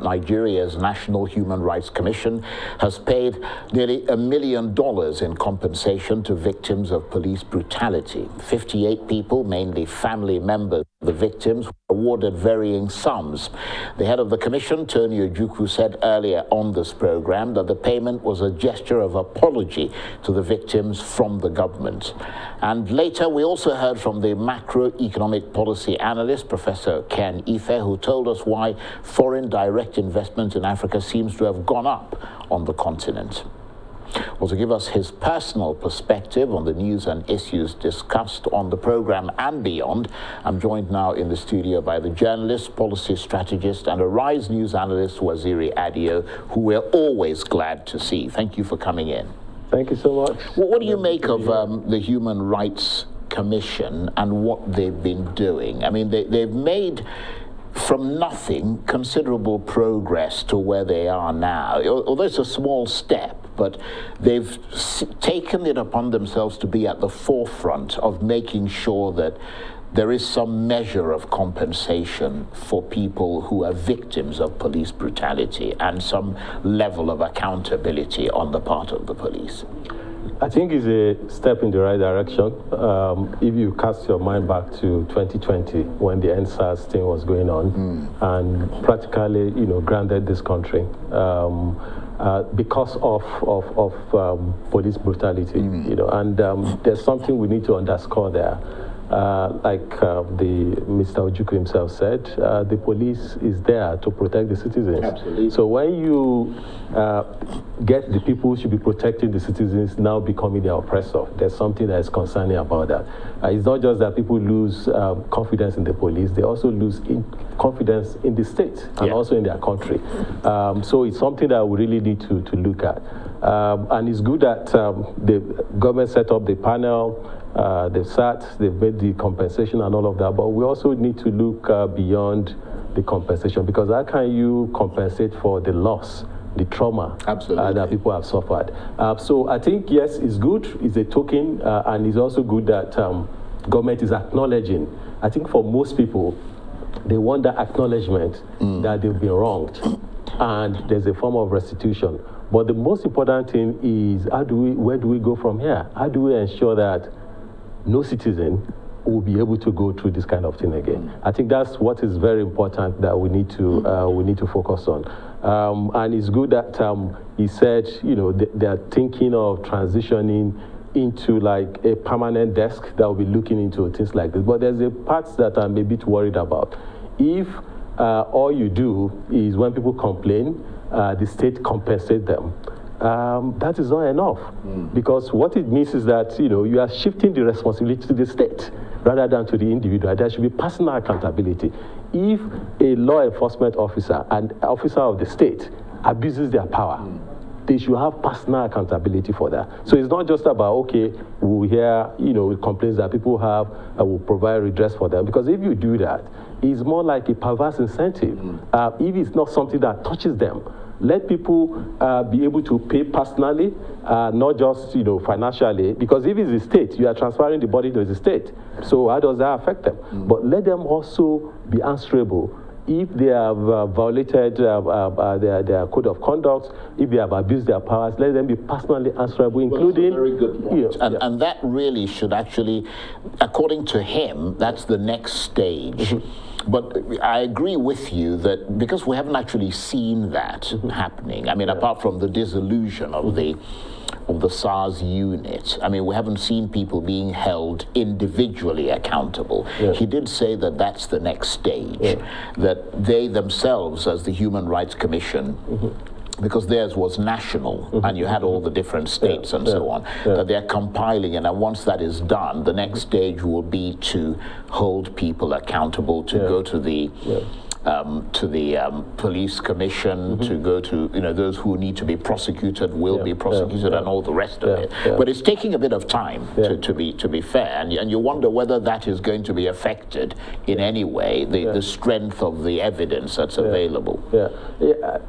Nigeria's National Human Rights Commission has paid nearly $1 million in compensation to victims of police brutality. 58 people, mainly family members of the victims, were awarded varying sums. The head of the commission, Tony Ojukwu, said earlier on this program that the payment was a gesture of apology to the victims from the government. And later, we also heard from the macroeconomic policy analyst, Professor Ken Ife, who told us why foreign direct investment in Africa seems to have gone up on the continent. Well, to give us his personal perspective on the news and issues discussed on the program and beyond, I'm joined now in the studio by the journalist, policy strategist, and Arise News analyst, Waziri Adio, who we're always glad to see. Thank you for coming in. Thank you so much. Well, what do you make of the Human Rights Commission and what they've been doing? I mean, they've made from nothing considerable progress to where they are now. Although it's a small step, but they've taken it upon themselves to be at the forefront of making sure that there is some measure of compensation for people who are victims of police brutality and some level of accountability on the part of the police. I think it's a step in the right direction. If you cast your mind back to 2020, when the NSAS thing was going on, and practically, grounded this country because of police brutality, and there's something we need to underscore there. Like Mr. Ojukwu himself said, the police is there to protect the citizens. Absolutely. So when you get the people who should be protecting the citizens now becoming the oppressor, there's something that is concerning about that. It's not just that people lose confidence in the police, they also lose confidence in the state and also in their country. So it's something that we really need to look at. And it's good that the government set up the panel, they've sat, they've made the compensation and all of that, but we also need to look beyond the compensation, because how can you compensate for the loss, the trauma that people have suffered? So I think, yes, it's good, it's a token, and it's also good that government is acknowledging. I think for most people, they want that acknowledgement that they've been wronged, and there's a form of restitution. But the most important thing is, where do we go from here? How do we ensure that no citizen will be able to go through this kind of thing again? I think that's what is very important that we need to focus on. And it's good that he said, they are thinking of transitioning into like a permanent desk that will be looking into things like this. But there's a part that I'm a bit worried about. If all you do is when people complain, the state compensates them, that is not enough, because what it means is that you are shifting the responsibility to the state rather than to the individual. There should be personal accountability. If a law enforcement officer and officer of the state abuses their power, they should have personal accountability for that. So it's not just about, okay, we'll hear complaints that people have and we'll provide redress for them, because if you do that, it's more like a perverse incentive. If it's not something that touches them, let people be able to pay personally, not just financially, because if it's the state, you are transferring the body to the state. So how does that affect them? But let them also be answerable if they have violated their code of conduct, if they have abused their powers. Let them be personally answerable, including... Well, that's a very good point. And that really should actually, according to him, that's the next stage. But I agree with you that because we haven't actually seen that happening, I mean, apart from the dissolution of the SARS unit, I mean, we haven't seen people being held individually accountable. He did say that that's the next stage, that they themselves, as the Human Rights Commission, because theirs was national, and you had all the different states and so on, that they're compiling, and once that is done, the next stage will be to hold people accountable, to go to the police commission, to go to, those who need to be prosecuted will be prosecuted, and all the rest of it. But it's taking a bit of time, to be fair, and you wonder whether that is going to be affected in any way, the strength of the evidence that's available.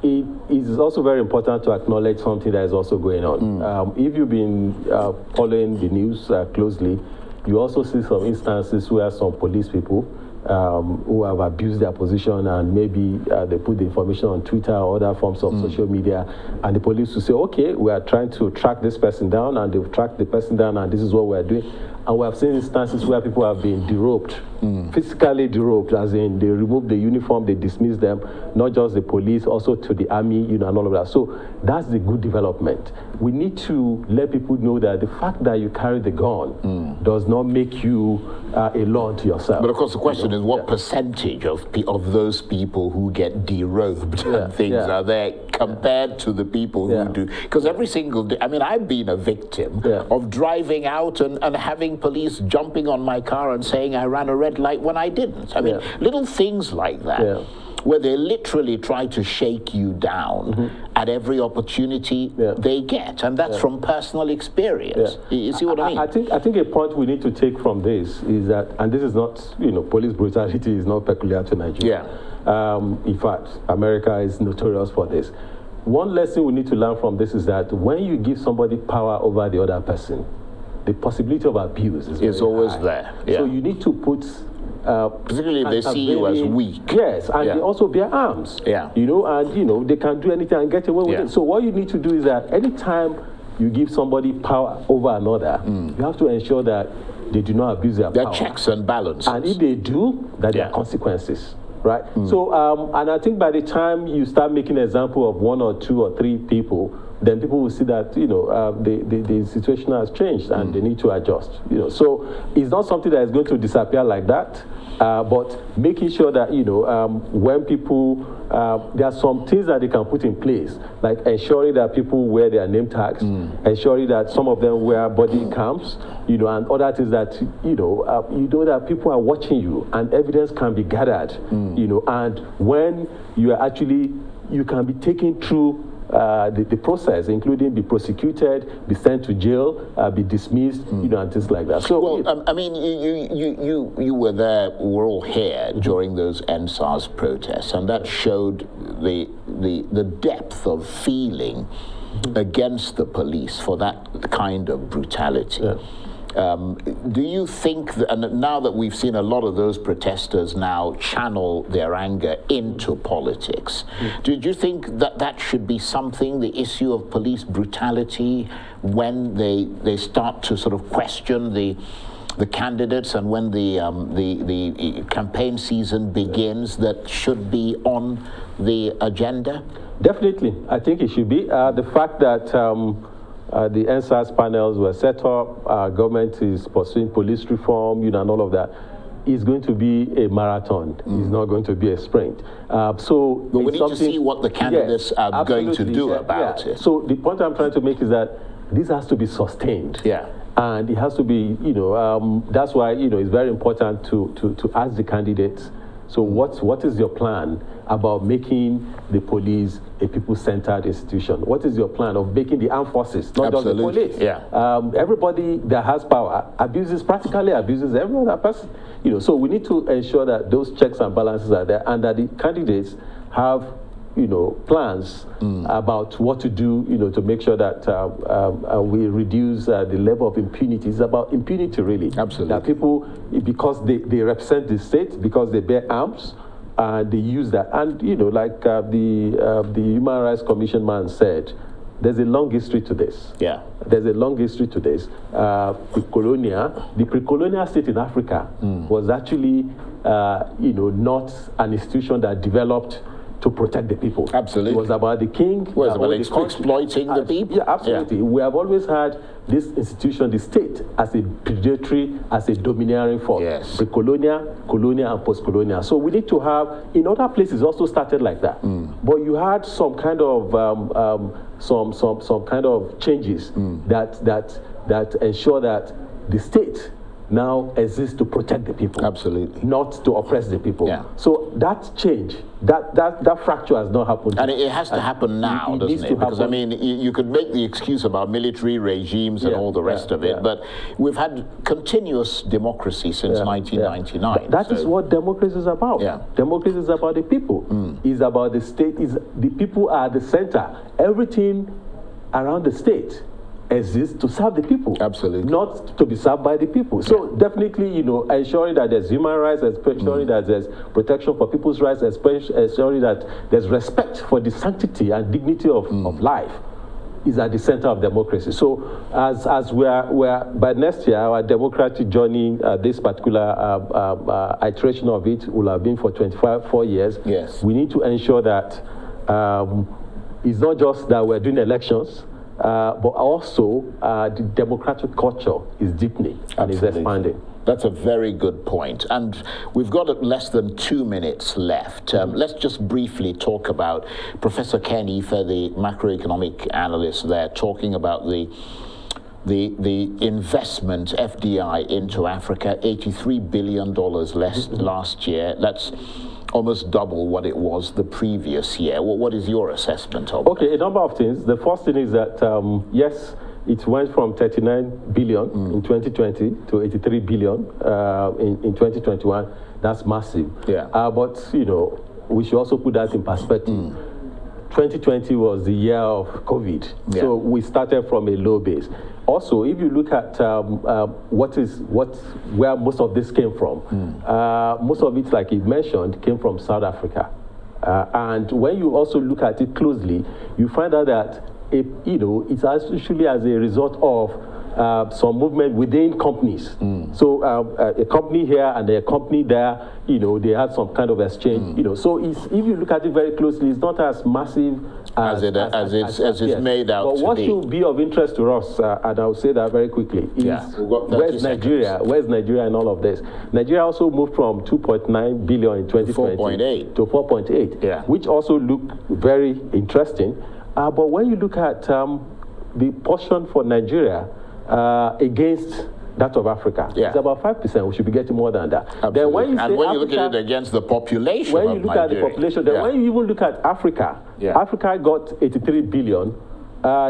It is also very important to acknowledge something that is also going on. If you've been following the news closely, you also see some instances where some police people who have abused their position, and maybe they put the information on Twitter or other forms of social media, and the police will say, okay, we are trying to track this person down, and they've tracked the person down, and this is what we are doing. And we have seen instances where people have been derobed, physically derobed, as in they remove the uniform, they dismiss them, not just the police, also to the army, and all of that. So that's the good development. We need to let people know that the fact that you carry the gun does not make you a law unto yourself. But of course the question is, what percentage of those people who get derobed and things are there compared to the people who do? Because every single day, I mean, I've been a victim of driving out and having police jumping on my car and saying I ran a red light when I didn't. I mean, little things like that, where they literally try to shake you down at every opportunity they get, and that's from personal experience. You see what I mean? I think a point we need to take from this is that, and this is not, police brutality is not peculiar to Nigeria. In fact, America is notorious for this. One lesson we need to learn from this is that when you give somebody power over the other person, the possibility of abuse is always high. there. So you need to put, particularly if they see you as weak. Yes, and they also bear arms. They can do anything and get away with it. So what you need to do is that anytime you give somebody power over another, you have to ensure that they do not abuse their power. There are checks and balances. And if they do, that there are consequences. Right? So, and I think by the time you start making an example of 1 or 2 or 3 people, then people will see that, the situation has changed and they need to adjust. So it's not something that is going to disappear like that, but making sure that, when people, there are some things that they can put in place, like ensuring that people wear their name tags, ensuring that some of them wear body cams, and other things that, that people are watching you and evidence can be gathered, and when you are actually, you can be taken through the process, including be prosecuted, be sent to jail, be dismissed, and things like that. So, well, I mean, you were there. We're all here during those NSAS protests, and that showed the depth of feeling against the police for that kind of brutality. Do you think that, and now that we've seen a lot of those protesters now channel their anger into politics, do you think that that should be something, the issue of police brutality, when they start to sort of question the candidates and when the campaign season begins, that should be on the agenda? Definitely, I think it should be. The fact that the NSAS panels were set up, government is pursuing police reform, and all of that, is going to be a marathon. It's not going to be a sprint. But we need to see what the candidates are going to do about it. So the point I'm trying to make is that this has to be sustained. And it has to be, that's why, it's very important to ask the candidates, so what is your plan about making the police a people-centered institution? What is your plan of making the armed forces, not just the police? Everybody that has power practically abuses every other person. So we need to ensure that those checks and balances are there, and that the candidates have plans about what to do, to make sure that we reduce the level of impunity. It's about impunity, really. Absolutely. That people, because they represent the state, because they bear arms, they use that. And, like the Human Rights Commission man said, there's a long history to this. There's a long history to this. The pre-colonial state in Africa was actually, not an institution that developed to protect the people. Absolutely. It was about the king. It was about exploiting the people. Absolutely. We have always had this institution, the state, as a predatory, as a domineering force. Pre-colonial, colonial, and post-colonial. So we need to have, in other places also started like that. But you had some kind of some kind of changes that ensure that the state now exists to protect the people. Absolutely. Not to oppress the people. So that change, that fracture has not happened. And it has to happen now, doesn't it? Because, I mean, you could make the excuse about military regimes and all the rest of it, but we've had continuous democracy since 1999. That is what democracy is about. Democracy is about the people. It's about the state. The people are the center. Everything around the state exists to serve the people. Absolutely. Not to be served by the people. So definitely, ensuring that there's human rights, ensuring that there's protection for people's rights, ensuring that there's respect for the sanctity and dignity of life is at the center of democracy. So as we're by next year, our democratic journey, this particular iteration of it will have been for 4 years. Yes. We need to ensure that it's not just that we're doing elections, but also the democratic culture is deepening and is expanding. That's a very good point. And we've got less than 2 minutes left. Let's just briefly talk about Professor Ken Ife, the macroeconomic analyst there, talking about the investment FDI into Africa, $83 billion last year. That's almost double what it was the previous year. What is your assessment of Okay, a number of things. The first thing is that, yes, it went from 39 billion in 2020 to 83 billion in 2021. That's massive. Yeah. But, we should also put that in perspective. 2020 was the year of COVID. Yeah. So we started from a low base. Also, if you look at where most of this came from, most of it, like you mentioned, came from South Africa. And when you also look at it closely, you find out that it's actually as a result of some movement within companies. So a company here and a company there, they had some kind of exchange. So if you look at it very closely, it's not as massive as it's made out. But what should be of interest to us, and I'll say that very quickly, is where's Nigeria? Where's Nigeria in all of this? Nigeria also moved from 2.9 billion in 2020 to 4.8, which also looked very interesting. But when you look at the portion for Nigeria against that of Africa, it's about 5%. We should be getting more than that. Absolutely. Then when you look at it against the population when you look at the population, then when you even look at Africa, Africa got 83 billion.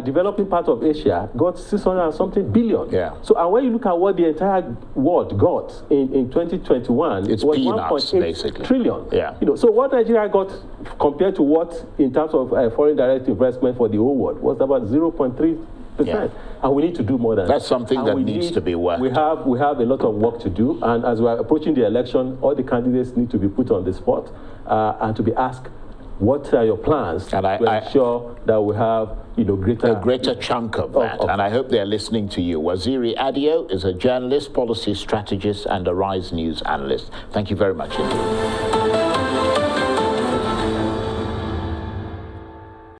Developing part of Asia got 600 and something billion. So, and when you look at what the entire world got in 2021, it's it was peanuts, 1.8 trillion. So what Nigeria got compared to what in terms of foreign direct investment for the whole world was about 0.3%. And we need to do more than that. That's something that needs to be worked. We have a lot of work to do, and as we're approaching the election, all the candidates need to be put on the spot and to be asked, what are your plans to ensure that we have a greater chunk of that? And I hope they're listening to you. Waziri Adio is a journalist, policy strategist, and a Rise News analyst. Thank you very much indeed.